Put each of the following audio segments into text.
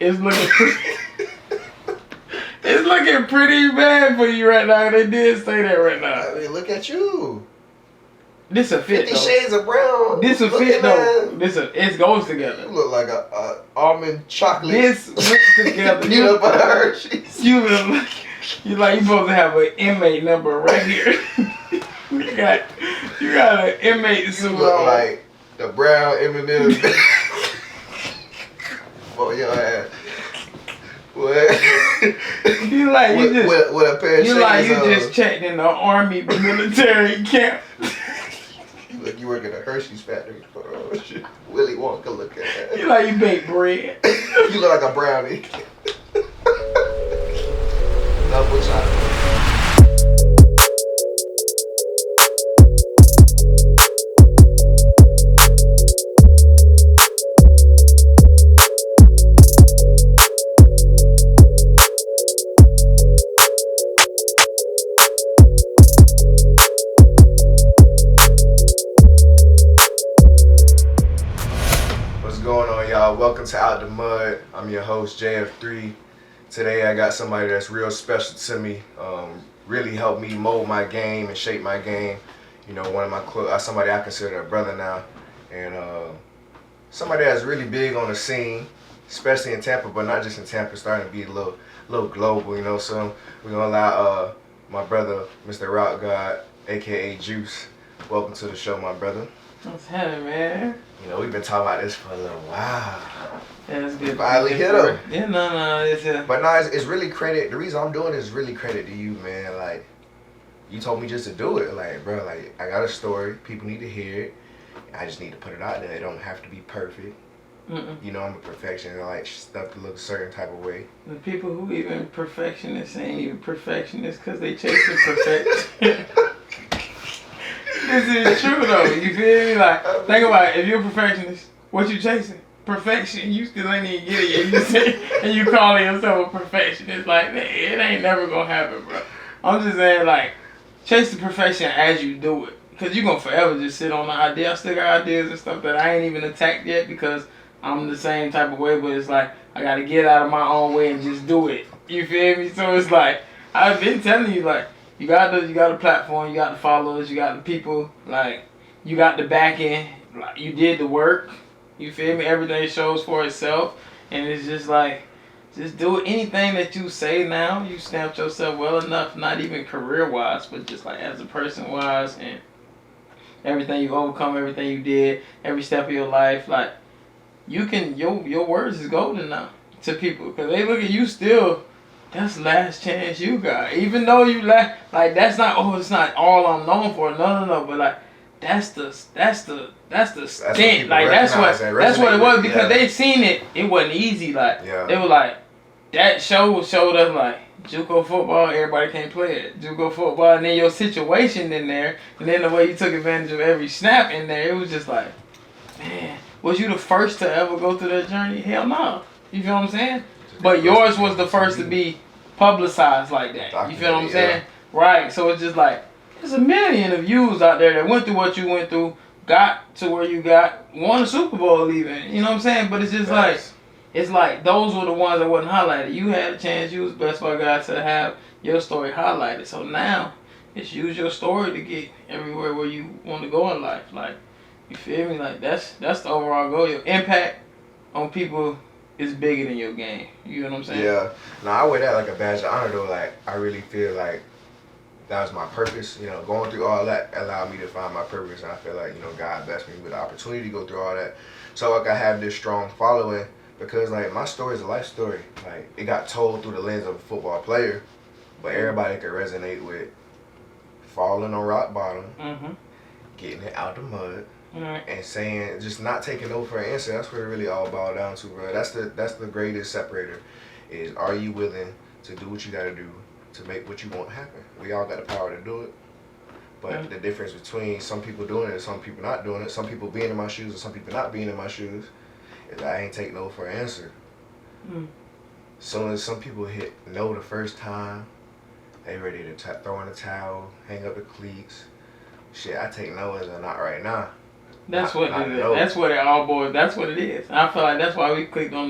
It's looking pretty bad for you right now. They did say that right now. I mean, look at you. This a fit 50 though. Shades of Brown. This a fit though. It goes together. You look like a almond chocolate. This went together. Peanut butter Hershey's. You supposed to have an inmate number right here. you got an inmate suit on. You look like the brown M&M's. Oh, your ass. What? You like you just with a pair of you like you just checked in the army military camp. Look, you work at a Hershey's factory for shit. Willy Wonka look at that. You like you bake bread. You look like a brownie. Double chocolate. Welcome to Out the Mud. I'm your host, JFIII. Today I got somebody that's real special to me. Really helped me mold my game and shape my game. You know, one of my somebody I consider a brother now, and somebody that's really big on the scene, especially in Tampa, but not just in Tampa. Starting to be a little global. You know, so we're gonna allow my brother, Mr. Routegod, aka Juice. Welcome to the show, my brother. What's happening, man? You know, we've been talking about this for a little while. Yeah, it's good. Finally hit him. Yeah, no, it's But no, it's really credit. The reason I'm doing it is really credit to you, man. Like, you told me just to do it. Like, bro, like, I got a story. People need to hear it. I just need to put it out there. It don't have to be perfect. You know, I'm a perfectionist. I like stuff to look a certain type of way. The people who even perfectionists ain't even perfectionists because they chasing perfection. This is true though, you feel me? Like, think about it, if you're a perfectionist, what you chasing? Perfection. You still ain't even get it yet. And you calling yourself a perfectionist. Like, it ain't never gonna happen, bro. I'm just saying, like, chase the perfection as you do it. Because you're gonna forever just sit on the idea. I still got ideas and stuff that I ain't even attacked yet because I'm the same type of way, but it's like, I gotta get out of my own way and just do it. You feel me? So it's like, I've been telling you, like, you got the platform, you got the followers, you got the people, like, you got the backing, like, you did the work, you feel me? Everything shows for itself, and it's just like, just do anything that you say now, you stamped yourself well enough, not even career-wise, but just like as a person-wise, and everything you overcome, everything you did, every step of your life, like, you can, your words is golden now to people, because they look at you still. That's the last chance you got. Even though you like that's not it's not all I'm known for. No. But like that's the stint. Like that's what it was because they seen it. It wasn't easy. Like they were like that showed us like JUCO football. Everybody can't play it. JUCO football, and then your situation in there, and then the way you took advantage of every snap in there. It was just like, man, was you the first to ever go through that journey? Hell no. You feel what I'm saying? But yours was the first to be publicized like that. You feel what I'm saying? Right. So it's just like, there's a million of yous out there that went through what you went through, got to where you got, won a Super Bowl even. You know what I'm saying? But it's just like, it's like those were the ones that wasn't highlighted. You had a chance, you was blessed by God to have your story highlighted. So now, it's use your story to get everywhere where you want to go in life. Like, you feel me? Like, that's the overall goal. Your impact on people is bigger than your game. You know what I'm saying? Yeah. No, I wear that like a badge of honor though. Like, I really feel like that was my purpose. You know, going through all that allowed me to find my purpose, and I feel like, you know, God blessed me with the opportunity to go through all that. So like I have this strong following because like my story is a life story. Like, it got told through the lens of a football player, but everybody can resonate with falling on rock bottom, getting it out the mud. And saying, just not taking no for an answer. That's what it really all boiled down to, bro. That's the greatest separator. Is, are you willing to do what you gotta do to make what you want happen? We all got the power to do it, but the difference between some people doing it and some people not doing it, some people being in my shoes and some people not being in my shoes, is I ain't take no for an answer. Soon as some people hit no the first time, they ready to throw in the towel, hang up the cleats. Shit, I take no as a not right now. That's what it is. That's what it all boils. That's what it is. I feel like that's why we clicked on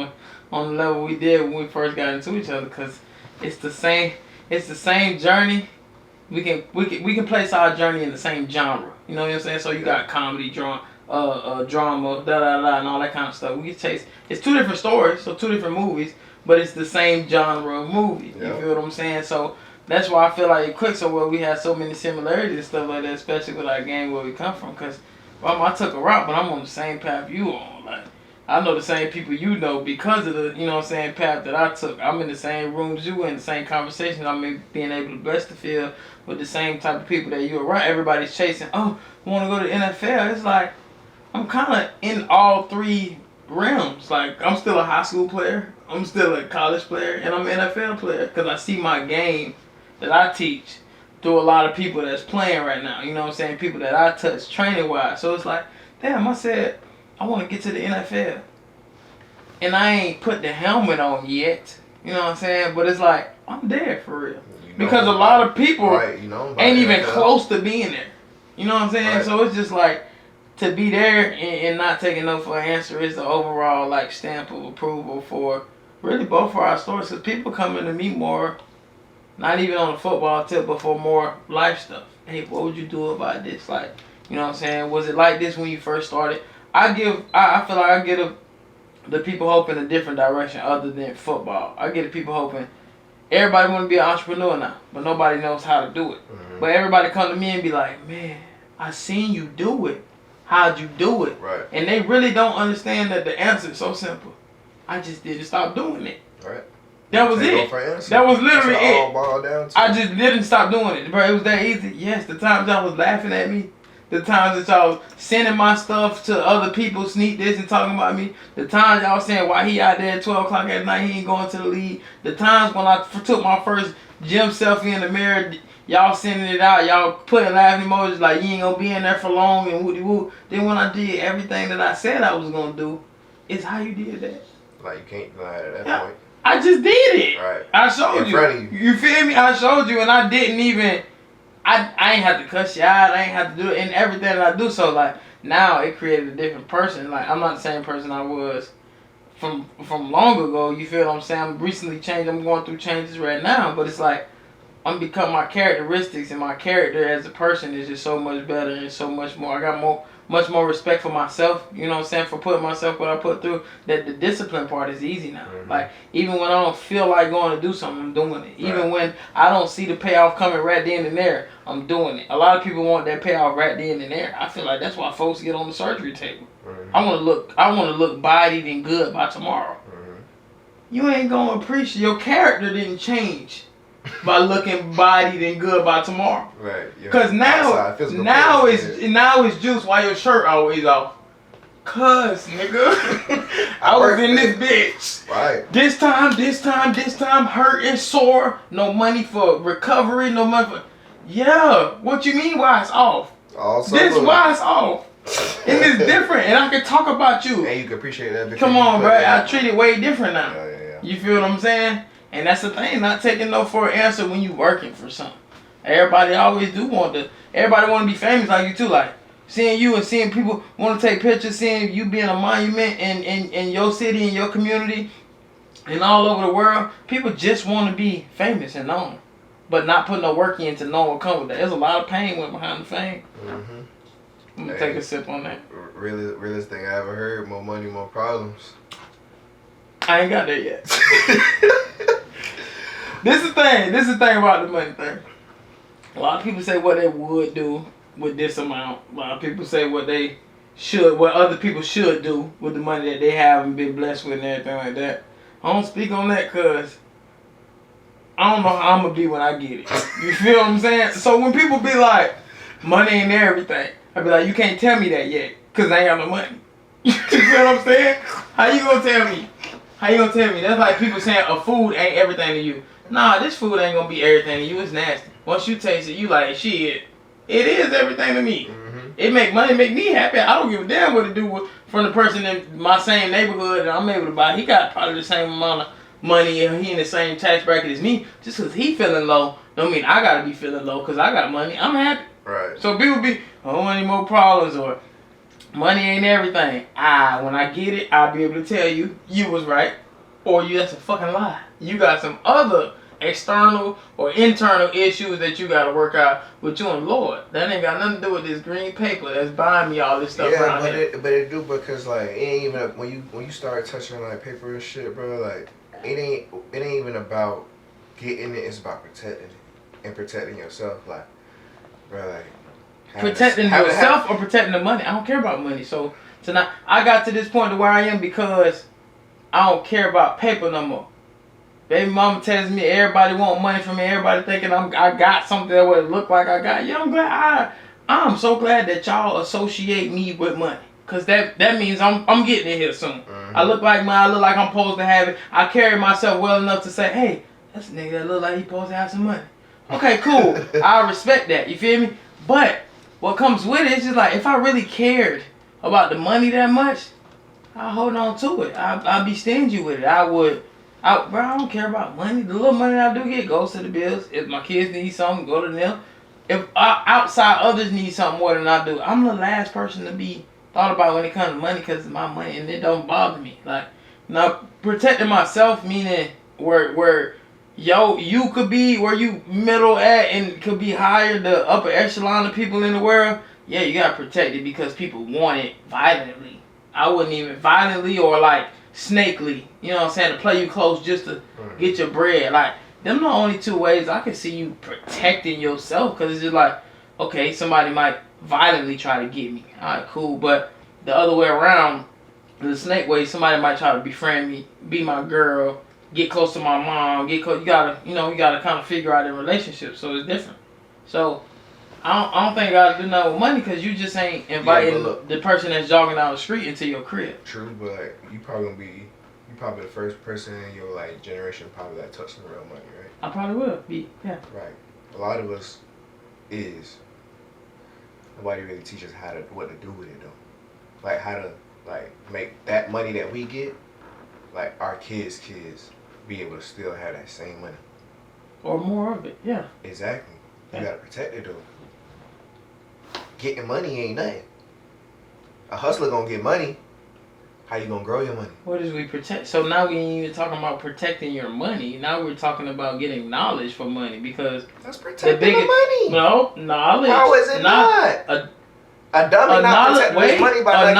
the level we did when we first got into each other, because it's the same. It's the same journey. We can place our journey in the same genre. You know what I'm saying? So you got comedy, drama, and all that kind of stuff. We can chase. It's two different stories, so two different movies, but it's the same genre of movie. You feel what I'm saying? So that's why I feel like it clicks so well. We have so many similarities and stuff like that, especially with our game where we come from. Because I took a route, but I'm on the same path you on. Like, I know the same people you know because of the, you know what I'm saying, path that I took. I'm in the same rooms you in, the same conversations. I'm being able to bless the field with the same type of people that you're around. Everybody's chasing, oh, want to go to the NFL. It's like, I'm kind of in all three realms. Like, I'm still a high school player, I'm still a college player, and I'm an NFL player because I see my game that I teach through a lot of people that's playing right now. You know what I'm saying? People that I touch training-wise. So it's like, damn, I said, I want to get to the NFL. And I ain't put the helmet on yet. You know what I'm saying? But it's like, I'm there for real. Because a lot of people ain't even close to being there. You know what I'm saying? Right. So it's just like, to be there and not taking no for an answer is the overall like stamp of approval for really both of our stories. Because people coming to me more, not even on the football tip, but for more life stuff. Hey, what would you do about this? Like, you know what I'm saying? Was it like this when you first started? I feel like I give the people hope in a different direction other than football. I get the people hoping. Everybody want to be an entrepreneur now, but nobody knows how to do it. Mm-hmm. But everybody come to me and be like, man, I seen you do it. How'd you do it? Right. And they really don't understand that the answer is so simple. I just didn't stop doing it. Right. That was it. That was literally it. I just didn't stop doing it, bro. It was that easy. Yes, the times y'all was laughing at me, the times that y'all was sending my stuff to other people, sneak this and talking about me, the times y'all saying why he out there at 12 o'clock at night, he ain't going to the league, the times when I took my first gym selfie in the mirror, y'all sending it out, y'all putting laughing emojis like you ain't gonna be in there for long and woody woo. Then when I did everything that I said I was gonna do, it's how you did that. Like you can't lie at that point. I just did it. Right. I showed you. In front of you. You feel me? I showed you and I didn't even, I ain't have to cuss you out, I ain't have to do it in everything that I do. So like now it created a different person. Like I'm not the same person I was from long ago. You feel what I'm saying? I'm recently changed. I'm going through changes right now, but it's like I'm becoming my characteristics and my character as a person is just so much better and so much more. I got much more respect for myself, you know what I'm saying, for putting myself what I put through, that the discipline part is easy now. Mm-hmm. Like, even when I don't feel like going to do something, I'm doing it. Even when I don't see the payoff coming right then and there, I'm doing it. A lot of people want that payoff right then and there. I feel like that's why folks get on the surgery table. Mm-hmm. I want to look bodied and good by tomorrow. Mm-hmm. You ain't going to appreciate, your character didn't change by looking bodied and good by tomorrow. Right. Yeah. Cause now it's juice. Why your shirt always off? Cause nigga, I was in this bitch. Right. This time, hurt and sore. No money for recovery. No money for. Yeah. What you mean? Why it's off? This why it's off. And it's different. And I can talk about you. And you can appreciate that. Come on, bro. I treat it way different now. Yeah. You feel what I'm saying? And that's the thing, not taking no for an answer when you working for something. Everybody always everybody want to be famous like you too. Like, seeing you and seeing people want to take pictures, seeing you being a monument in your city, in your community, and all over the world. People just want to be famous and known, but not putting no work in to know what come with that. There's a lot of pain went behind the fame. Mm-hmm. I'm going to take a sip on that. Realest thing I ever heard, more money, more problems. I ain't got that yet. This is the thing about the money thing. A lot of people say what they would do with this amount. A lot of people say what other people should do with the money that they have and been blessed with and everything like that. I don't speak on that because I don't know how I'm going to be when I get it. You feel what I'm saying? So when people be like, money ain't everything, I be like, you can't tell me that yet because I ain't got no money. You feel what I'm saying? How you going to tell me? That's like people saying a food ain't everything to you. Nah, this food ain't gonna be everything to you. It's nasty. Once you taste it, you like, shit, it is everything to me. Mm-hmm. It make money, make me happy. I don't give a damn what to do from the person in my same neighborhood that I'm able to buy. He got probably the same amount of money and he in the same tax bracket as me. Just because he feeling low don't mean I gotta be feeling low because I got money. I'm happy. Right. So people be, I don't want any more problems, or Money ain't everything. When I get it, I'll be able to tell you was right, or that's a fucking lie. You got some other external or internal issues that you got to work out with you and Lord. That ain't got nothing to do with this green paper that's buying me all this stuff around here. But it do, because like it ain't even when you start touching like paper and shit, bro. Like it ain't even about getting it. It's about protecting it and protecting yourself. Like, bro, like. Protecting yourself or protecting the money. I don't care about money. So tonight I got to this point to where I am because I don't care about paper no more. Baby mama tells me everybody want money from me. Everybody thinking I got something that would look like I got. Yeah, I'm glad. I'm so glad that y'all associate me with money, cause that means I'm getting in here soon. Mm-hmm. I look like money. I look like I'm supposed to have it. I carry myself well enough to say, hey, that's a nigga that look like he supposed to have some money. Okay, cool. I respect that. You feel me? But what comes with it is just like, if I really cared about the money that much, I hold on to it. I'd be stingy with it. Bro, I don't care about money. The little money I do get goes to the bills. If my kids need something, go to them. If outside others need something more than I do, I'm the last person to be thought about when it comes to money, because it's my money and it don't bother me. Like, now protecting myself, meaning where you could be where you middle at and could be higher, the upper echelon of people in the world. Yeah, you gotta protect it because people want it violently. I wouldn't even violently or like snakely, you know what I'm saying, to play you close just to get your bread. Like, them the only two ways I can see you protecting yourself, because it's just like, okay, somebody might violently try to get me. Alright, cool. But the other way around, the snake way, somebody might try to befriend me, be my girl, get close to my mom, get close. You gotta kind of figure out the relationship. So it's different. So I don't think I gotta do nothing with money, because you just ain't inviting the person that's jogging down the street into your crib. True, but like, you probably the first person in your like generation probably that touched some real money, right? I probably will be, yeah. Right. A lot of us nobody really teaches what to do with it though. Like how to like make that money that we get, like our kids be able to still have that same money. Or more of it, yeah. Exactly. You gotta protect it though. Getting money ain't nothing. A hustler gonna get money. How you gonna grow your money? What is we protect? So now we ain't even talking about protecting your money. Now we're talking about getting knowledge for money, because that's protecting the money. No, knowledge. How is it not? A dummy not protecting his money by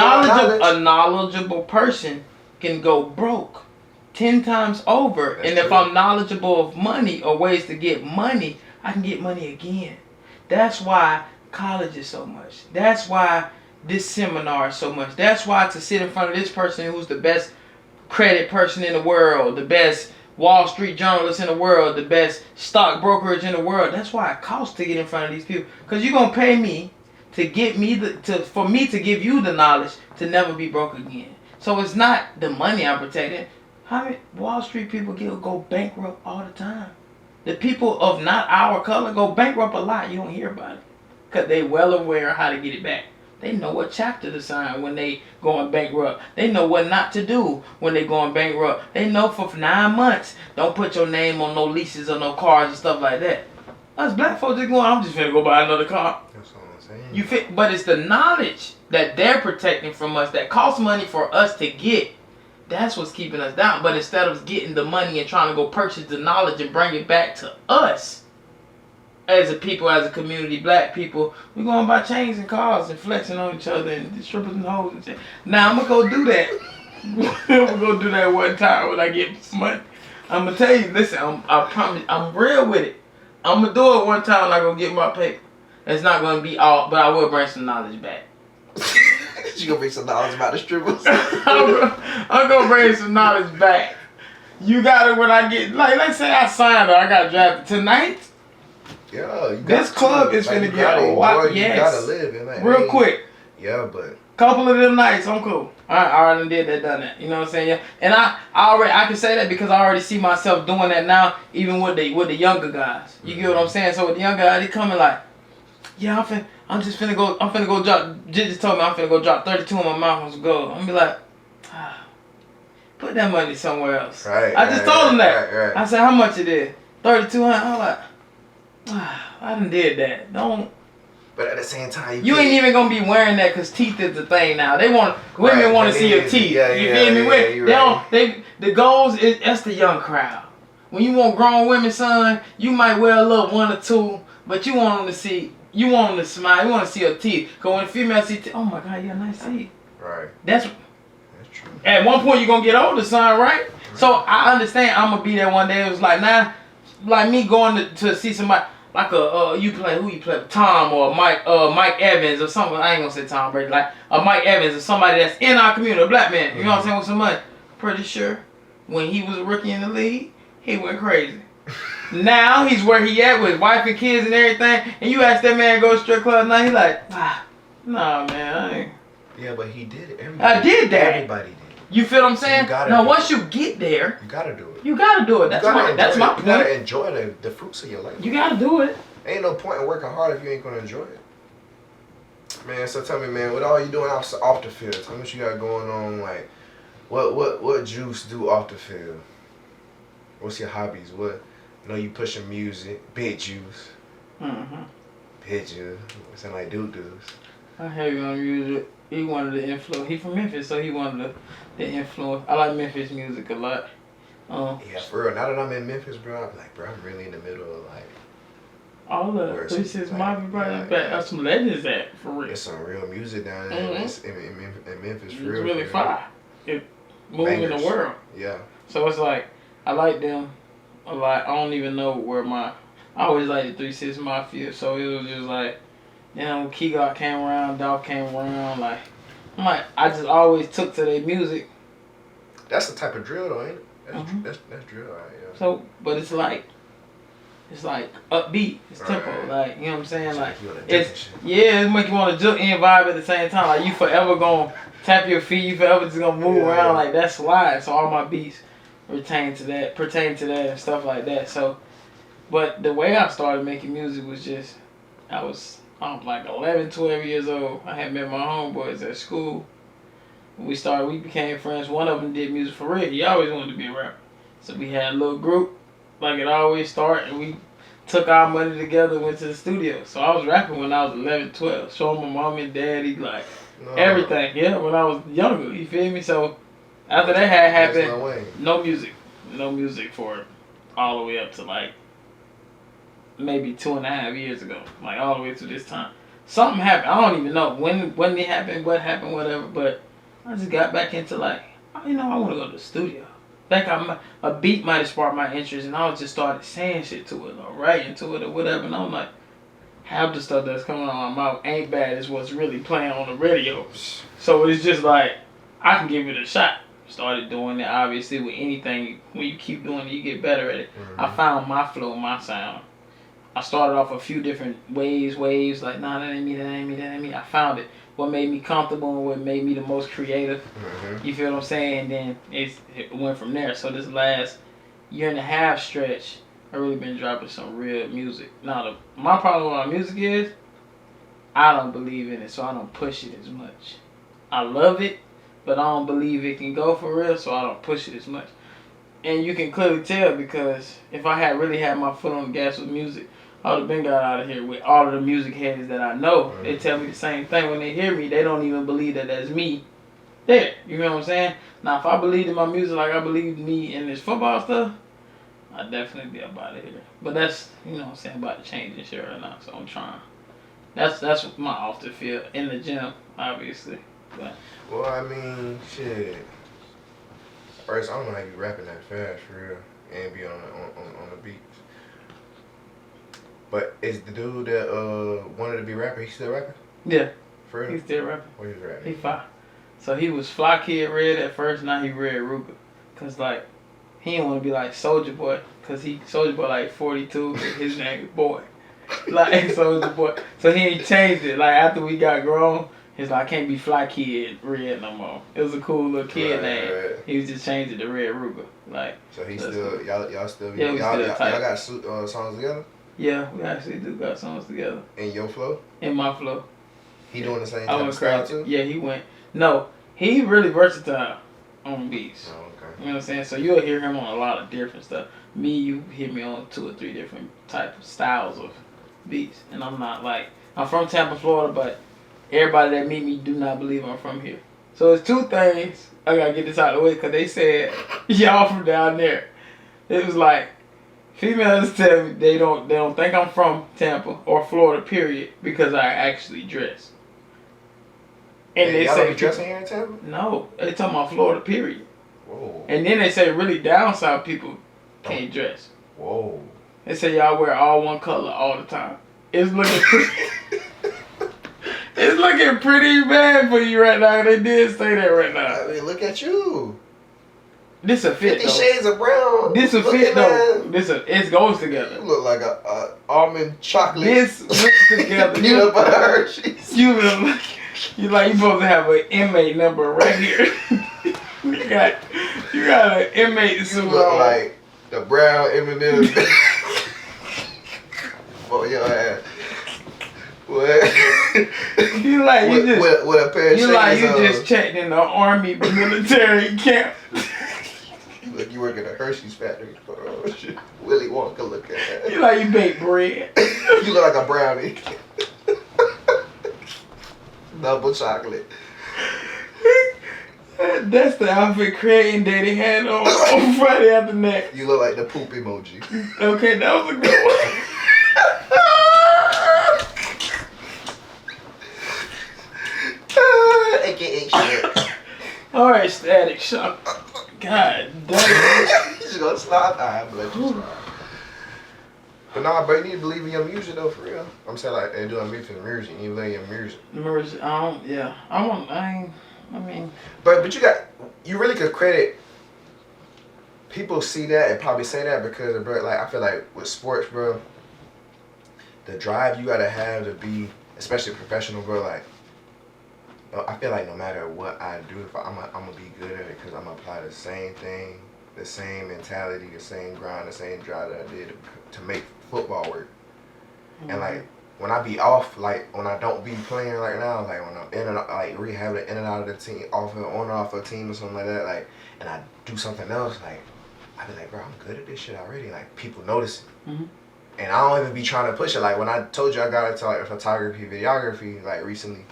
a knowledgeable person can go broke 10 times over. That's and true. If I'm knowledgeable of money or ways to get money, I can get money again. That's why college is so much. That's why this seminar is so much. That's why to sit in front of this person who's the best credit person in the world, the best Wall Street journalist in the world, the best stock brokerage in the world. That's why it costs to get in front of these people. Because you're going to pay me to get me for me to give you the knowledge to never be broke again. So it's not the money I'm protecting. How many Wall Street people go bankrupt all the time? The people of not our color go bankrupt a lot. You don't hear about it. Because they well aware of how to get it back. They know what chapter to sign when they going bankrupt. They know what not to do when they going bankrupt. They know for 9 months, don't put your name on no leases or no cars and stuff like that. Us black folks just going, I'm just finna go buy another car. That's what I'm saying. But it's the knowledge that they're protecting from us that costs money for us to get. That's what's keeping us down. But instead of getting the money and trying to go purchase the knowledge and bring it back to us, as a people, as a community, black people, we going to buy chains and cars and flexing on each other and strippers and hoes and shit. Now, I'm going to go do that. I'm going to go do that one time when I get money. I'm going to tell you, listen, I promise, I'm real with it. I'm going to do it one time when I go get my paper. It's not going to be all, but I will bring some knowledge back. You going to bring some knowledge about the strippers? I'm going to bring some knowledge back. You got it when I get, like, let's say I signed or I got drafted tonight. Yeah, this club is finna get a lot. Yes. You gotta live in that. Real quick. Yeah, but couple of them nights, I'm cool. I already did that, done that. You know what I'm saying? Yeah. And I can say that because I already see myself doing that now, even with the younger guys. You get what I'm saying? So with the younger guys, they coming like, yeah, I'm finna go drop. Just told me I'm finna go drop 32 on my mouth on gold. I'm gonna be like, put that money somewhere else. Right. I just told him that. Right. I said, how much it is? $3,200. I'm like, I done did that. Don't But at the same time, you ain't even gonna be wearing that because teeth is the thing now. Women want to see your teeth. Yeah, you feel me? The goals is that's the young crowd. When you want grown women, son, you might wear a little 1 or 2, but you want them to see. You want them to smile. You want to see her teeth. Cause when a female see teeth, oh my God, you got nice teeth. Right. That's true. At one point, you're gonna get older, son, right? So I understand. I'm gonna be there one day. It was like like me going to see somebody like who you play with, Tom or Mike Evans or something. I ain't gonna say Tom Brady, like a Mike Evans or somebody that's in our community, a black man. You know what I'm saying, with some money. Pretty sure when he was a rookie in the league, he went crazy. Now he's where he at with his wife and kids and everything. And you ask that man to go to strip club now, he like, nah, man, I ain't. Yeah, but he did it. I did that. Everybody did. You feel what I'm saying? Now, once you get there, you gotta do it. You gotta do it. That's my point. You gotta enjoy the fruits of your life. You gotta do it. Ain't no point in working hard if you ain't gonna enjoy it. Man, so tell me, man, what all you doing off the field? Tell me what you got going on. Like, what Juice do off the field? What's your hobbies? I know you pushing music. Big Juice. Big Juice. Sound like Duke Dudes. I heavy on music. He wanted to influence. He from Memphis, so he wanted to influence. I like Memphis music a lot. Yeah, for real. Now that I'm in Memphis, bro, I'm like, bro, I'm really in the middle of like all the 3-6 Mafia, bro. That's some legends at for real. There's some real music down there in Memphis, for real. It's really fire. It moving in the world. Yeah. So it's like I like them a lot. I don't even know where I always liked the 3-6 Mafia, so it was just like. Key God came around, Dog came around, I just always took to their music. That's the type of drill though, ain't it? That's drill, right? Yeah. So, but it's like upbeat, it's tempo, like, you know what I'm saying? Like, it make you want to jump and vibe at the same time. Like, you forever gonna tap your feet, you forever just gonna move around, like, that's why. So all my beats pertain to that and stuff like that. So, but the way I started making music was just, I'm like 11, 12 years old. I had met my homeboys at school. We became friends. One of them did music for real. He always wanted to be a rapper. So we had a little group, like it always start, and we took our money together, went to the studio. So I was rapping when I was 11, 12, showing my mom and daddy, everything. Yeah, when I was younger, you feel me? So after that had happened, no music for all the way up to maybe 2.5 years ago, all the way to this time. Something happened. I don't even know when it happened, what happened, whatever. But I just got back into I want to go to the studio. A beat might have sparked my interest, and I just started saying shit to it or writing to it or whatever. And I'm like, half the stuff that's coming out of my mouth ain't bad as what's really playing on the radio. So it's just I can give it a shot. Started doing it, obviously, with anything. When you keep doing it, you get better at it. I found my flow, my sound. I started off a few different waves, nah, that ain't me. I found it. What made me comfortable and what made me the most creative. You feel what I'm saying? And then it went from there. So this last 1.5 stretch, I really been dropping some real music. Now, my problem with my music is, I don't believe in it, so I don't push it as much. I love it, but I don't believe it can go for real, so I don't push it as much. And you can clearly tell, because if I had really had my foot on the gas with music, I would have been got out of here with all of the music heads that I know. They tell me the same thing. When they hear me, they don't even believe that that's me there. You know what I'm saying? Now, if I believed in my music like I believed me in this football stuff, I'd definitely be up out of here. But that's, you know what I'm saying, about to change and shit right now. So I'm trying. That's my off the field. In the gym, obviously. But. Well, I mean, shit. First, I don't know how you rapping that fast, for real, and be on the beats. But is the dude that wanted to be a rapper, he still rapping? Yeah. For real? He's still rapping. What he's rapping? He fine. So he was Fly Kid Red at first, now he Red Ruger. Cause he didn't want to be like Soulja Boy, cause Soulja Boy 42, his name is Boy. Soulja Boy. So he ain't changed it. After we got grown, he's I can't be Fly Kid Red no more. It was a cool little kid name. Right. He was just changed it to Red Ruger. So he still, cool. y'all still, yeah, y'all got songs together? Yeah, we actually do got songs together. In your flow? In my flow. He doing the same type of style too? Yeah, he went. No, he really versatile on beats. Oh, okay. You know what I'm saying? So you'll hear him on a lot of different stuff. Me, you hear me on 2 or 3 different type of styles of beats. And I'm I'm from Tampa, Florida, but everybody that meet me do not believe I'm from here. So it's two things. I gotta get this out of the way because they said y'all from down there. It was like females tell me they don't think I'm from Tampa or Florida, period, because I actually dress. And they y'all say don't be dressing here in Tampa? no, they talking about Florida, period. Whoa. And then they say really down south people can't dress. Whoa. They say y'all wear all one color all the time. It's looking pretty. It's looking pretty bad for you right now. They did say that right now. I mean, look at you. This a fit 50 though. Shades of Brown. This a fit though. It goes together. You look like a almond chocolate. This went together. Peanut butter Hershey's. You supposed to have an inmate number right here. you got an inmate suit You look on. like the brown M&M's. For your ass. What? You like you just with a pair of you shades like you on. just checked in the army military camp. Look, you work at a Hershey's factory. Oh shit. Willy Wonka look at that. You like you bake bread. You look like a brownie. Double chocolate. That's the outfit Craig and Daddy had on Friday after next. You look like the poop emoji. Okay, that was a good one. AKA shit. Alright, Static Shock. God damn. You just gonna slide. Alright, bless you. But nah, bro, you need to believe in your music though, for real. I'm saying like they're doing music for music. You need to believe in your music. But you really could credit. People see that and probably say that because, bro, like I feel like with sports, bro, the drive you gotta have to be, especially professional, bro. Like, I feel like no matter what I do, if I'm gonna be good at it because I'm gonna apply the same thing, the same mentality, the same grind, the same drive that I did to make football work. Mm-hmm. And like when I be off, like when I don't be playing right now, like when I'm in and out, like rehabbing in and out of the team, on and off a team or something like that, like, and I do something else, like I be like, bro, I'm good at this shit already. Like people notice it. Mm-hmm. And I don't even be trying to push it. Like when I told you I got into like photography, videography, like recently,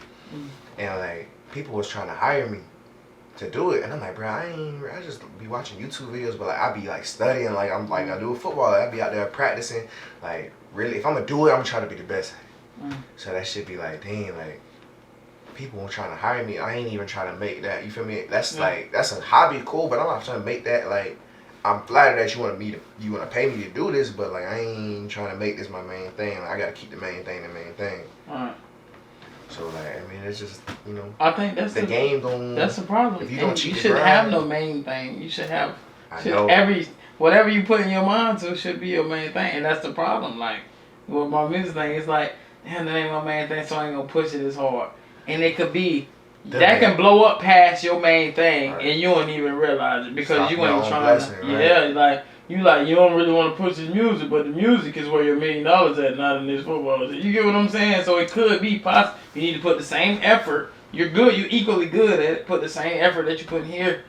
and like people was trying to hire me to do it, and I'm like, bro, I just be watching YouTube videos, but like I be like studying, like I'm like I do football, like, I be out there practicing, like really, if I'm gonna do it, I'm gonna try to be the best. So that shit be like, dang, like people were trying to hire me. I ain't even trying to make that. You feel me? That's like that's a hobby, cool, but I'm not trying to make that like. I'm flattered that you want to pay me to do this, but like I ain't trying to make this my main thing. Like I gotta keep the main thing the main thing. So like I mean, it's just I think that's the game going. That's the problem. If you don't cheat, you shouldn't have no main thing. You should have whatever you put in your mind to should be your main thing, and that's the problem. Like with my business thing, it's like damn, that ain't my main thing, so I ain't gonna push it as hard. And it could be. That can blow up past your main thing, and you don't even realize it because you ain't trying to. Right? You don't really want to push the music, but the music is where your $1 million at, not in this football. You get what I'm saying? So it could be possible. You need to put the same effort. You're good. You're equally good at it. Put the same effort that you put here,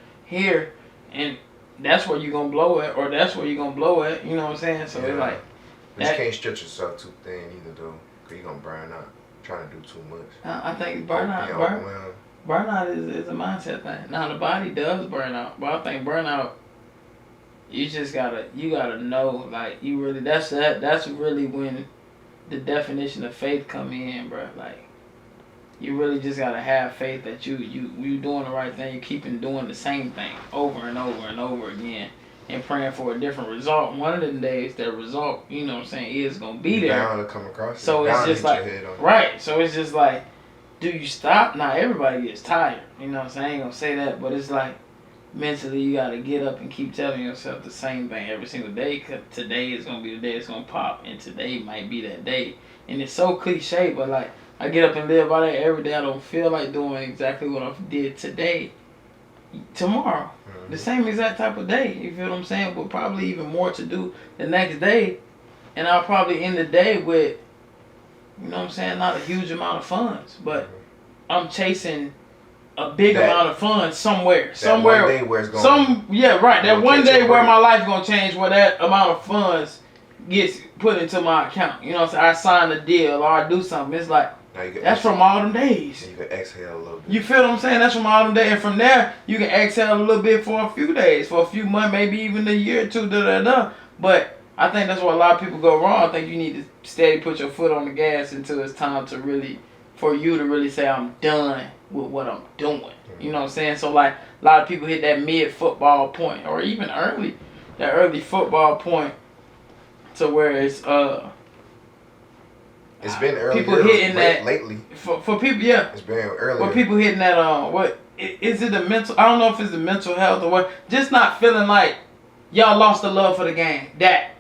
and that's where you're gonna blow at, or that's where you're gonna blow at. You know what I'm saying? So it's like. But you can't stretch yourself too thin either, though, because you're gonna burn out. Trying to do too much. I think burnout is a mindset thing. Now the body does burn out, but I think burnout, you gotta know, like you really that's really when the definition of faith come in, bro. Like you really just gotta have faith that you doing the right thing. You keeping doing the same thing over and over and over again, and praying for a different result. One of them days, that result, you know what I'm saying, is gonna be there. Bound to come across. So it's just like right. So it's just like. Do you stop? Now everybody gets tired. You know what I'm saying? I ain't gonna say that, but it's like mentally you gotta get up and keep telling yourself the same thing every single day. Cause today is gonna be the day it's gonna pop, and today might be that day. And it's so cliche, but like I get up and live by that every day. I don't feel like doing exactly what I did today. Tomorrow, the same exact type of day. You feel what I'm saying? But probably even more to do the next day, and I'll probably end the day with. You know what I'm saying? Not a huge amount of funds, but I'm chasing a big amount of funds somewhere. Somewhere. That one day where it's going. That one day where my life gonna change, where that amount of funds gets put into my account. You know what I'm saying? I sign a deal or I do something. It's like, that's from all them days. You can exhale a little bit. You feel what I'm saying? That's from all them days. And from there, you can exhale a little bit for a few days, for a few months, maybe even a year or two, But I think that's where a lot of people go wrong. I think you need to steady put your foot on the gas until it's time to really, for you to really say, I'm done with what I'm doing. You know what I'm saying? So, like, a lot of people hit that mid-football point or even that early football point to where it's been early. People hitting that lately. For people, yeah. It's been early. Well, people hitting that what is it? The mental? I don't know if it's the mental health or what. Just not feeling like y'all lost the love for the game. That's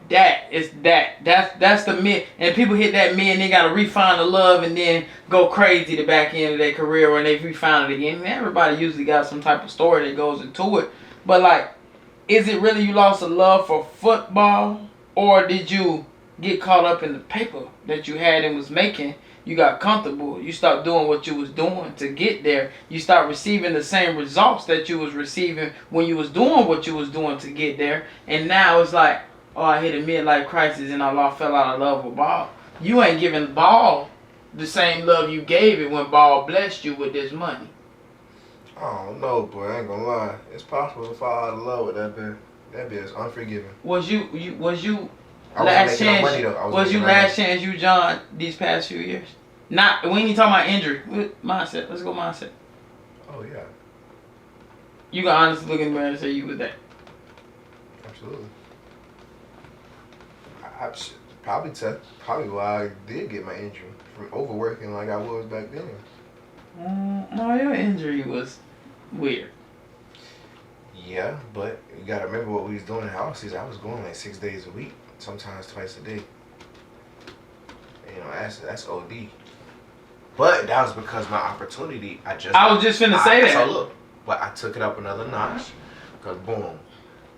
the mid. And people hit that mid and they gotta refine the love and then go crazy the back end of their career when they refine it again. And everybody usually got some type of story that goes into it. But like, is it really you lost the love for football, or did you get caught up in the paper that you had and was making? You got comfortable. You stopped doing what you was doing to get there. You start receiving the same results that you was receiving when you was doing what you was doing to get there. And now it's like, oh, I hit a midlife crisis and I fell out of love with ball. You ain't giving ball the same love you gave it when ball blessed you with this money. I don't know, boy. I ain't gonna lie. It's possible to fall out of love with that bitch. That bitch is unforgiving. Was you last chance you John these past few years? Not, we ain't even talking about injury. Mindset. Let's go mindset. Oh yeah. You can honestly look in the mirror and say you was that. Absolutely. Probably why I did get my injury from overworking like I was back then. No, your injury was weird. Yeah, but you gotta remember what we was doing in the off season. I was going like 6 days a week, sometimes twice a day. You know, that's OD. But that was because my opportunity. I was just finna say that. So look, but I took it up another notch because boom,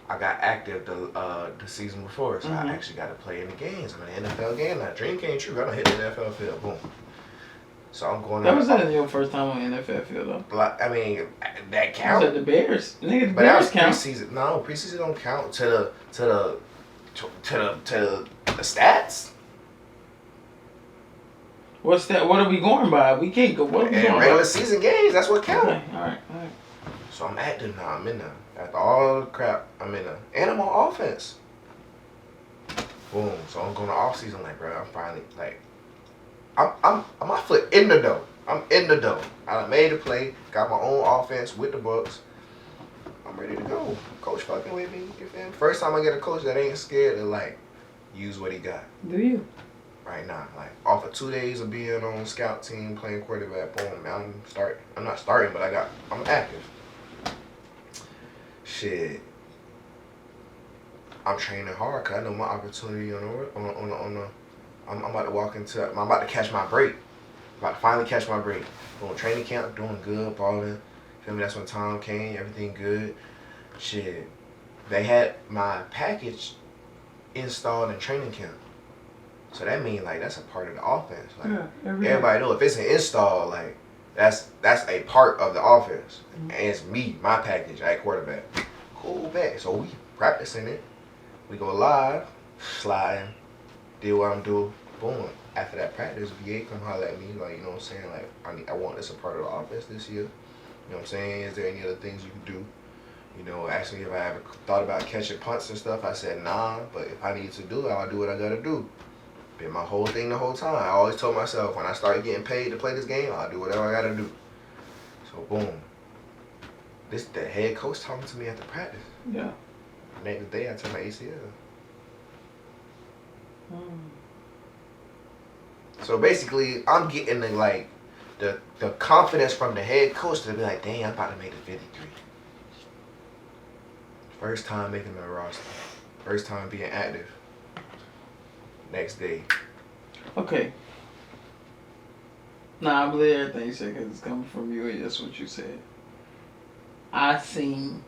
I got active the season before, so I actually got to play in the games. I'm in the NFL game now. Dream came true. I don't hit the NFL field. Boom. So I'm going. That was your first time on the NFL field though. Like, I mean, that counts. Was that the Bears? Nigga, the but Bears that was preseason. No, preseason don't count to the stats. What's that? What are we going by? We can't go. What are we going by? Regular season games. That's what counts. Okay, all right. So I'm active now. I'm in there. After all the crap, I'm in there. And I'm on offense. Boom. So I'm going to off season like, bro. I'm finally like, I'm my foot in the dough. I'm in the dough. I made a play. Got my own offense with the Bucks. I'm ready to go. Coach fucking with me. You feel me? First time I get a coach that ain't scared to like use what he got. Do you? Right now, like off of 2 days of being on scout team playing quarterback, boom, I'm not starting, but I'm active. Shit, I'm training hard because I know my opportunity I'm about to walk into. I'm about to catch my break. I'm about to finally catch my break. Going training camp, doing good, balling. Feel me? That's when Tom came. Everything good. Shit, they had my package installed in training camp. So that means like that's a part of the offense. Like everybody know if it's an install, like that's a part of the offense. And it's me, my package at quarterback. Cool back. So we practicing it. We go live, sliding, do what I'm doing, boom. After that practice, VA come holler at me, like, you know what I'm saying? Like I want this a part of the offense this year. You know what I'm saying? Is there any other things you can do? You know, actually if I ever thought about catching punts and stuff, I said nah, but if I need to do it, I'll do what I gotta do. Been my whole thing the whole time. I always told myself when I start getting paid to play this game, I'll do whatever I gotta do. So boom. The head coach talking to me after practice. Yeah. The next day I tore my ACL. So basically I'm getting the confidence from the head coach to be like, dang, I'm about to make the 53. First time making the roster. First time being active. Next day. Okay. Nah, I believe everything you said because it's coming from you and that's what you said. I seen,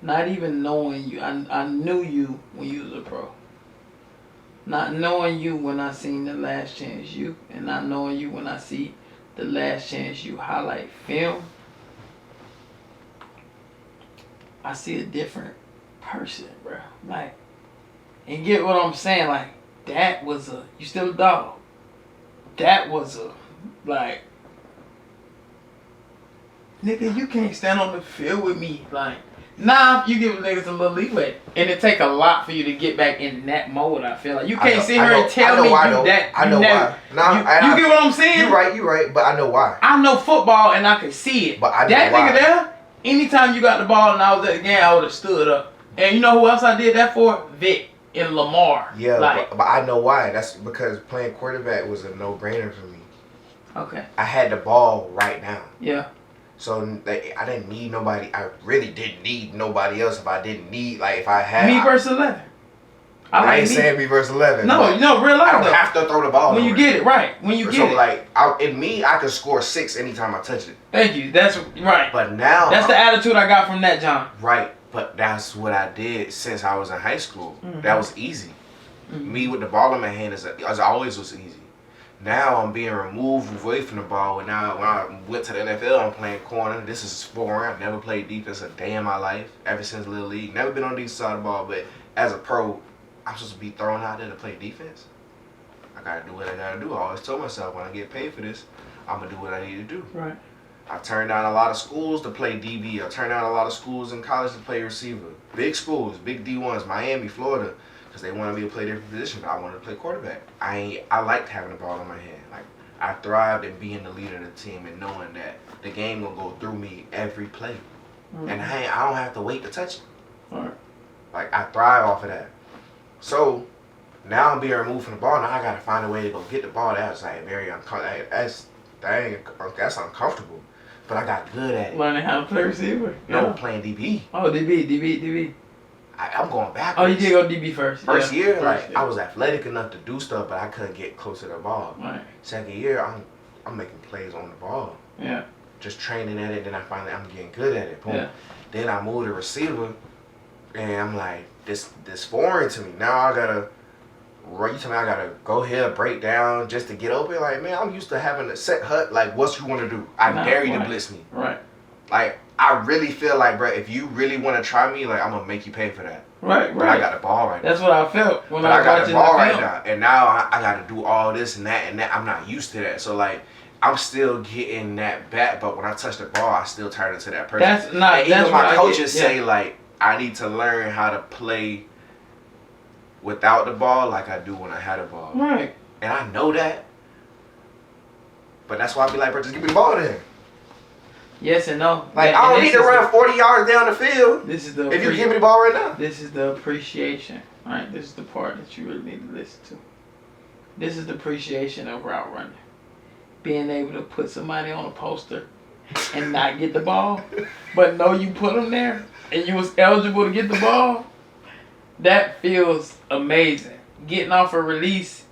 not even knowing you, I knew you when you was a pro. Not knowing you when I seen the Last Chance U, and not knowing you when I see the Last Chance U highlight film, I see a different person, bro. Like, And get what I'm saying? Like, that was you still a dog. That was like, nigga, you can't stand on the field with me. Like, nah, you give niggas a little leeway. And it take a lot for you to get back in that mode, I feel like. You can't sit here and tell me that. I know why. You get what I'm saying? You right, but I know why. I know football and I can see it. But I know that why. Nigga there, anytime you got the ball and I was at the game, I would have stood up. And you know who else I did that for? Vic and Lamar. Yeah, like, but I know why. That's because playing quarterback was a no-brainer for me. Okay. I had the ball right now. Yeah. So I didn't need nobody. I really didn't need nobody else. If I didn't need, like, if I had me versus 11. I ain't saying me versus 11. No, real life. I don't have to throw the ball. When you get it right. When you get it. So like, I could score 6 anytime I touch it. Thank you. That's right. But now that's the attitude I got from that, John. Right. But that's what I did since I was in high school. Mm-hmm. That was easy. Mm-hmm. Me with the ball in my hand as always was easy. Now I'm being removed away from the ball. And now when I went to the NFL, I'm playing corner. This is foreign. I've never played defense a day in my life ever since Little League. Never been on the side of the ball. But as a pro, I'm supposed to be thrown out there to play defense. I gotta do what I gotta do. I always told myself when I get paid for this, I'm gonna do what I need to do. Right. I turned down a lot of schools to play DB. I turned down a lot of schools in college to play receiver. Big schools, big D1s, Miami, Florida, because they wanted me to play different positions, but I wanted to play quarterback. I liked having the ball in my hand. Like, I thrived in being the leader of the team and knowing that the game gonna go through me every play. Mm-hmm. And I don't have to wait to touch it. Right. Like, I thrive off of that. So, now I'm being removed from the ball. Now I gotta find a way to go get the ball. That's like very uncomfortable. That's uncomfortable. But I got good at it. Learning how to play receiver? No, playing DB. Oh, DB. I'm going backwards. Oh, you did go DB first. First year, I was athletic enough to do stuff, but I couldn't get close to the ball. Right. Second year, I'm making plays on the ball. Yeah. Just training at it, then I'm getting good at it. Boom. Yeah. Then I moved to receiver, and I'm like, this foreign to me. Now I gotta. You tell me I gotta go here, break down just to get open. Like, man, I'm used to having a set hut. Like, what you want to do? I dare you to blitz me. Right. Like, I really feel like, bro, if you really want to try me, like, I'm gonna make you pay for that. Right. But I got the ball right now. That's what I felt when I was got watching the ball the right film. now, and now I got to do all this and that. I'm not used to that. So like, I'm still getting that back, but when I touch the ball, I still turn into that person. That's not. And that's even my what coaches say like, I need to learn how to play without the ball like I do when I had a ball. Right. And I know that. But that's why I be like, bro, just give me the ball then. Yes and no. Like, I don't need to run 40 yards down the field. This is the if you give me the ball right now. This is the appreciation. Alright, this is the part that you really need to listen to. This is the appreciation of route running. Being able to put somebody on a poster and not get the ball, but know you put them there and you was eligible to get the ball. That feels amazing. Getting off a release,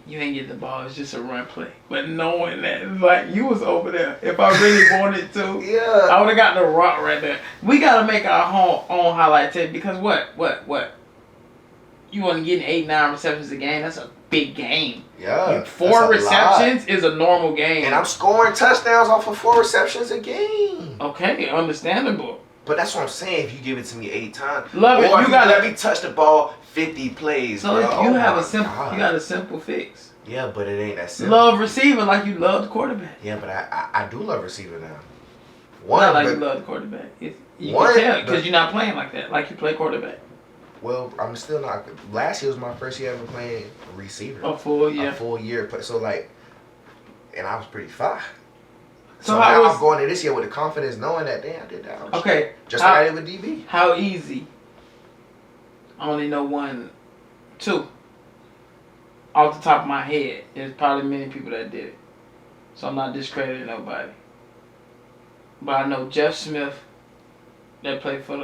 you ain't get the ball. It's just a run play. But knowing that, it's like, you was over there. If I really wanted to, yeah, I would have got the rock right there. We got to make our own highlight tape because what? You wasn't getting 8-9 receptions a game. That's a big game. Yeah. 4 receptions is a normal game. And I'm scoring touchdowns off of 4 receptions a game. Okay, understandable. But that's what I'm saying. If you give it to me 8 times, love it. Or You got to let me touch the ball 50 plays. So bro. you have you got a simple fix. Yeah, but it ain't that simple. Love receiver like you love the quarterback. Yeah, but I do love receiver now. Not like you love the quarterback. You can tell because you're not playing like that. Like you play quarterback. Well, I'm still not. Last year was my first year ever playing receiver. A full year. A full year. So like, and I was pretty fine. So now I'm going in this year with the confidence knowing that, damn, I did that. Okay. Just like I did with DB. How easy? I only know 1, 2. Off the top of my head, there's probably many people that did it. So I'm not discrediting nobody. But I know Jeff Smith, that played for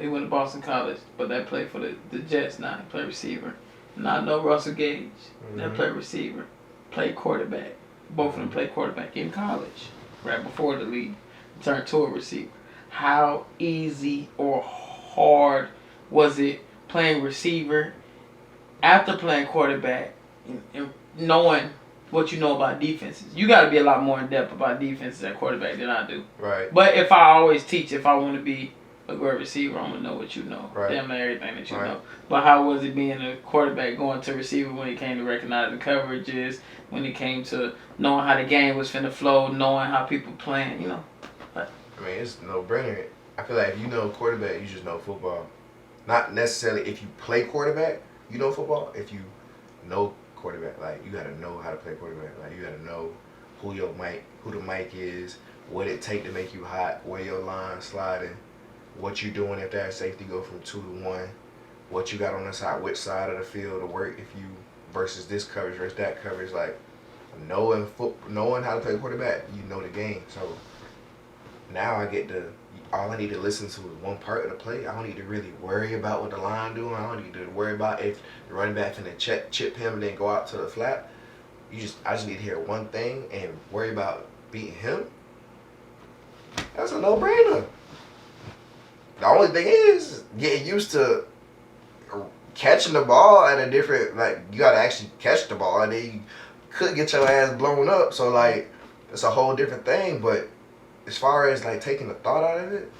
he went to Boston College, but that played for the Jets now. He played receiver. And I know Russell Gage, that played receiver, played quarterback. Both of them played quarterback in college, right before the league, turned to a receiver. How easy or hard was it playing receiver after playing quarterback and knowing what you know about defenses? You got to be a lot more in depth about defenses at quarterback than I do. Right. But if I always teach, if I want to be a great receiver, I'm gonna know what you know. Right. Damn near everything that you Right. know. But how was it being a quarterback going to receiver when it came to recognizing coverages, when it came to knowing how the game was finna flow, knowing how people playing, you know? I mean, it's no brainer. I feel like if you know quarterback, you just know football. Not necessarily if you play quarterback, you know football. If you know quarterback, like you gotta know how to play quarterback. Like you gotta know who the mic is, what it take to make you hot, where your line sliding, what you doing if that safety go from 2 to 1, what you got on the side, which side of the field to work if you versus this coverage versus that coverage. Like knowing how to play quarterback, you know the game. So now all I need to listen to is one part of the play. I don't need to really worry about what the line doing. I don't need to worry about if the running back finna chip him and then go out to the flat. I just need to hear one thing and worry about beating him. That's a no-brainer. The only thing is getting used to catching the ball at a different, like you gotta actually catch the ball and then you could get your ass blown up. So like it's a whole different thing. But as far as like taking the thought out of it,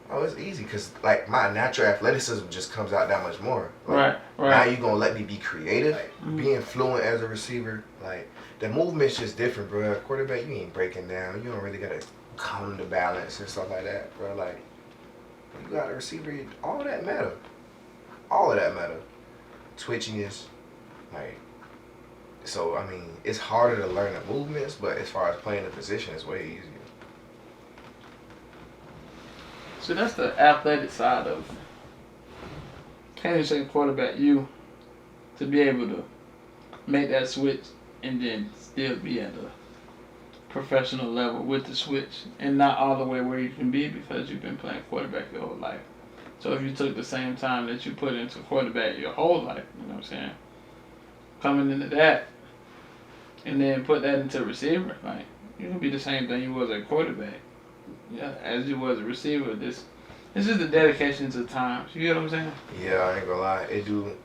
oh, it's easy because like my natural athleticism just comes out that much more. Like, Right. Now you gonna let me be creative, being fluent as a receiver. Like the movement's just different, bro. Quarterback, you ain't breaking down. You don't really gotta come to balance and stuff like that, bro. Like you got a receiver, all of that matter. All of that matter. Twitchiness, like. So I mean, it's harder to learn the movements, but as far as playing the position, it's way easier. So that's the athletic side of can you say quarterback you to be able to make that switch and then still be at the professional level with the switch and not all the way where you can be because you've been playing quarterback your whole life. So if you took the same time that you put into quarterback your whole life, you know what I'm saying, coming into that and then put that into receiver, like you can be the same thing you was at quarterback. Yeah, as you was a receiver, it's just the dedication to time. You get what I'm saying? Yeah, I ain't gonna lie. It do.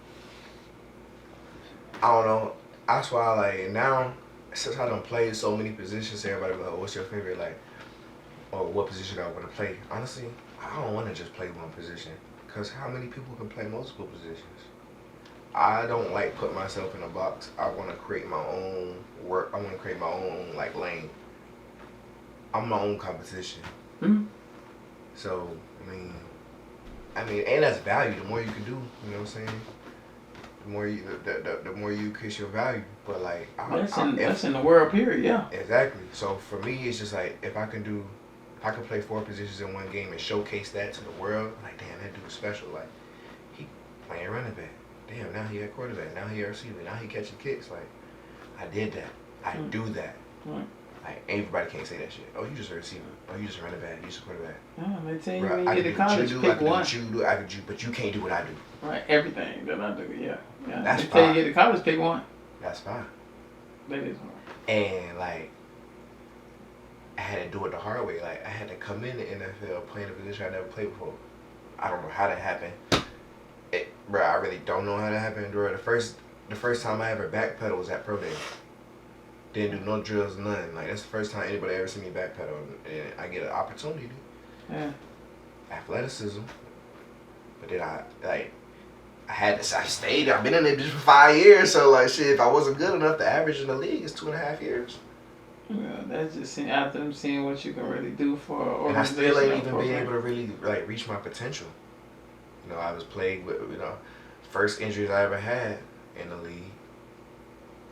I don't know. That's why, like, now, since I done played so many positions, everybody be like, oh, what's your favorite, like, or what position I want to play? Honestly, I don't want to just play one position. Because how many people can play multiple positions? I don't like put myself in a box. I want to create my own work. I want to create my own, like, lane. I'm my own competition. Mm-hmm. So, I mean, and that's value. The more you can do, you know what I'm saying? The more you increase your value. But like, that's in the world period, yeah. Exactly. So for me, it's just like if I can play 4 positions in one game and showcase that to the world, like damn, that dude's special. Like he playing running back. Damn, now he at quarterback. Now he a receiver. Now he catching kicks. Like I did that. I do that. Right. Like everybody can't say that shit. Oh, you just a receiver. Oh, you just a running back. You just a quarterback. Yeah, they tell you Bro, when you get to college, pick one. But you can't do what I do. Right, everything that I do, yeah. That's they tell you fine. get to college, pick one. That's fine. That is hard. And like, I had to do it the hard way. Like, I had to come in the NFL playing a position I never played before. I don't know how that happened. Bro, I really don't know how that happened, bro. The first time I ever backpedaled was at Pro Day. Didn't do no drills, none. Like, that's the first time anybody ever seen me backpedal. And I get an opportunity. Yeah. Athleticism. But then I stayed. I've been in it just for 5 years. So, like, shit, if I wasn't good enough, the average in the league is 2.5 years. Yeah, that's just after them seeing what you can really do for an And I organization. still ain't even been able to really, like, reach my potential. You know, I was plagued with, first injuries I ever had in the league.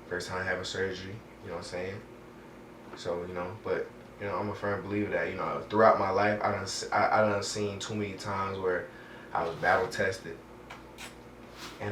First time having surgery, you know what I'm saying? So, but, I'm a firm believer that, throughout my life, I done seen too many times where I was battle tested. And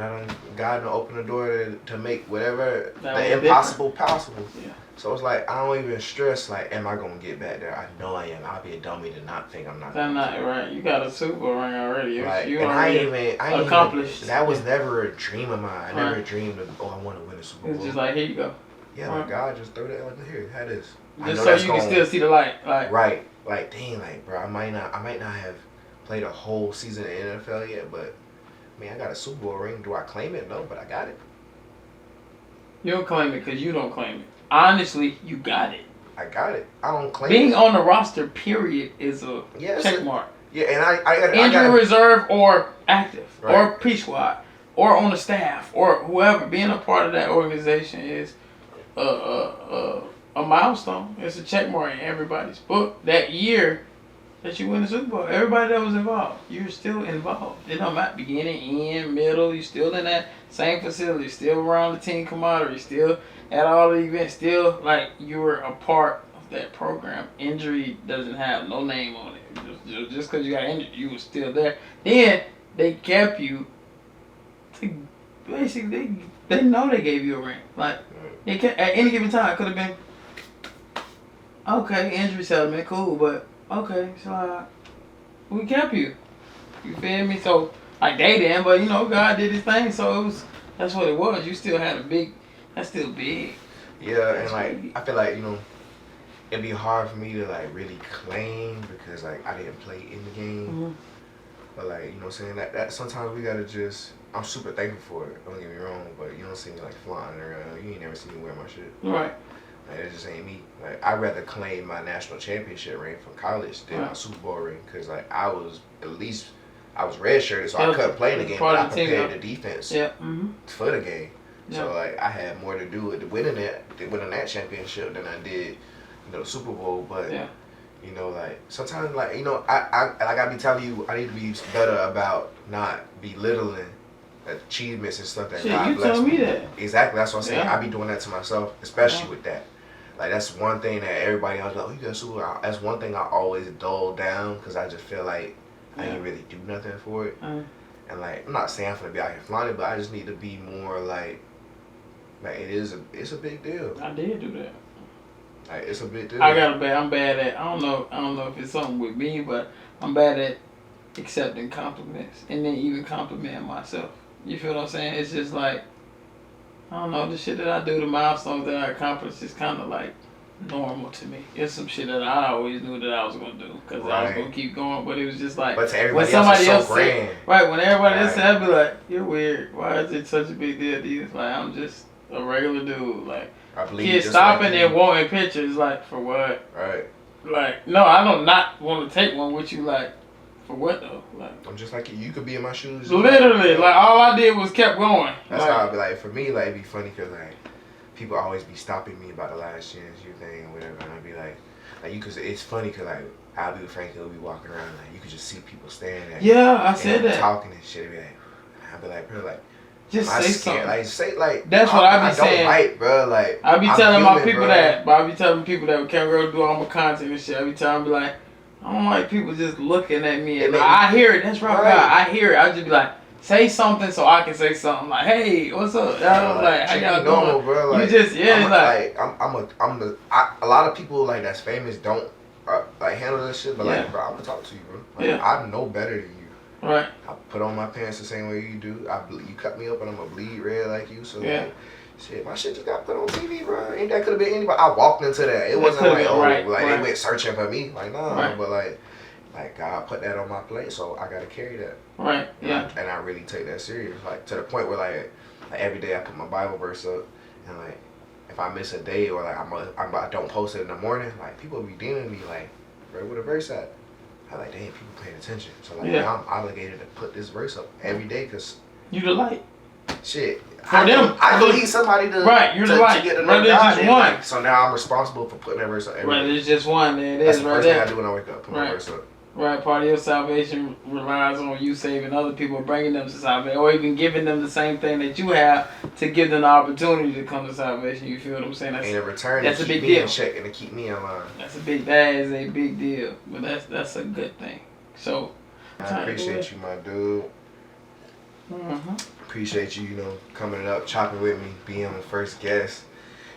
God done opened the door to make whatever, the impossible possible. Yeah. So it's like, I don't even stress, like, am I going to get back there? I know I am. I'll be a dummy to not think I'm not. That's not right. You got a Super Bowl ring already. Right. You and I ain't accomplished. That was never a dream of mine. I never dreamed of, I want to win a Super Bowl. It's just like, here you go. Yeah, like God just threw that, like, here, have this. Just so you can still see the light. Like, right. Like, dang, like, bro, I might not have played a whole season in the NFL yet, but, I got a Super Bowl ring. Do I claim it? No, but I got it. You don't claim it because you don't claim it. Honestly, you got it. I got it. I don't claim Being it. on the roster, period, is a check mark. Yeah, and I got injury reserve or active Right. or P squad or on the staff or whoever. Being a part of that organization is a milestone. It's a check mark in everybody's book. That year that you win the Super Bowl, everybody that was involved, you're still involved. It don't matter beginning, end, middle. You're still in that same facility, still around the team camaraderie, still at all the events, still like you were a part of that program. Injury doesn't have no name on it. Just because you got injured, you were still there. Then they kept you. To basically, they know they gave you a ring. Like they kept, at any given time, it could have been okay, injury settlement, cool, but okay, so we kept you. You feel me? So like they didn't, but you know God did His thing, so it was. That's what it was. You still had a big. That's still big. Yeah, and like I feel like it'd be hard for me to like really claim because like I didn't play in the game. Mm-hmm. But like what I'm saying, that sometimes we gotta just. I'm super thankful for it. Don't get me wrong, but you don't see me like flying around. You ain't never seen me wear my shit. Right. Like it just ain't me. Like I'd rather claim my national championship ring from college than Right. my Super Bowl ring because like I was redshirted, so I couldn't play in the game. But I prepared the defense for the game. So like I had more to do with winning that championship than I did, the Super Bowl. But like sometimes like I gotta be telling you I need to be better about not belittling achievements and stuff that God you blessed told me that. Exactly, that's what I'm saying. Yeah. I be doing that to myself, especially with that. Like that's one thing that everybody else like, oh, you got Super Bowl. That's one thing I always dull down because I just feel like I ain't really do nothing for it. And like I'm not saying I'm gonna be out here flying, but I just need to be more like it's a big deal. I did do that. Like it's a big deal. I'm bad at. I don't know if it's something with me, but I'm bad at accepting compliments and then even complimenting myself. You feel what I'm saying? It's just like I don't know, the shit that I do, the milestones that I accomplish is kind of like normal to me. It's some shit that I always knew that I was gonna do because I was gonna keep going, but it was just like but to everybody when somebody else, else said, right, when everybody else said, I'd be like, "You're weird. Why is it such a big deal to you?" It's like I'm just a regular dude. Like kids stopping and wanting pictures, like for what? Right. Like no, I don't not want to take one with you. Like for what though? Like I'm just like you could be in my shoes. Literally, like all I did was kept going. That's how I'd be like. For me, like it'd be funny because like people always be stopping me about the last chance you thing or whatever, and I'd be like you could. It's funny because like I'll be with Frankie, we'll be walking around like you could just see people staring at. Yeah, I said that. Talking and shit. I'd be like, bro, like. Just say something. Like say like. That's what I be saying. I don't bite, bro. Like I be telling my people that. But I be telling people that can't go do all my content and shit. I be telling them like, I don't like people just looking at me. And like, I hear it. That's right. I hear it. I just be like, say something so I can say something. Like, hey, what's up? I was like, how y'all doing? Bro. Like, you just a lot of people like that's famous don't like handle this shit. But like, bro, I'm gonna talk to you, bro. Like, I'm no better than you. Right. I put on my pants the same way you do. You cut me up and I'm gonna bleed red like you. So like, shit, my shit just got put on TV, bro. Ain't that could have been anybody? I walked into that. It wasn't like they went searching for me. Like nah, but like God put that on my plate, so I gotta carry that. Right. Yeah. And I really take that serious. Like to the point where like every day I put my Bible verse up, and like if I miss a day or like I don't post it in the morning, like people be DMing me like, bro, where the verse at? I like, damn, people paying attention. So like, now I'm obligated to put this verse up every day because you the light. Shit, I believe somebody to you're the light. To get to know God. Just one. So now I'm responsible for putting that verse up every day. Right, there's just one. There it That's is the right first there. thing I do when I wake up. Put my verse up. Right, part of your salvation relies on you saving other people, bringing them to salvation, or even giving them the same thing that you have to give them the opportunity to come to salvation. You feel what I'm saying? And in return, that's a big deal. deal. Check and to keep me in line. That is a big deal, but that's a good thing. So I appreciate you, my dude. Appreciate you, coming up, chopping with me, being the first guest.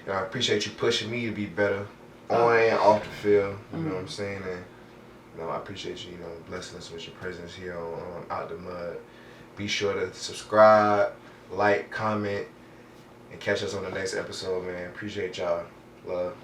I appreciate you pushing me to be better on and off the field. You know what I'm saying? And I appreciate you, blessing us with your presence here on Out the Mud. Be sure to subscribe, like, comment, and catch us on the next episode, man. Appreciate y'all. Love.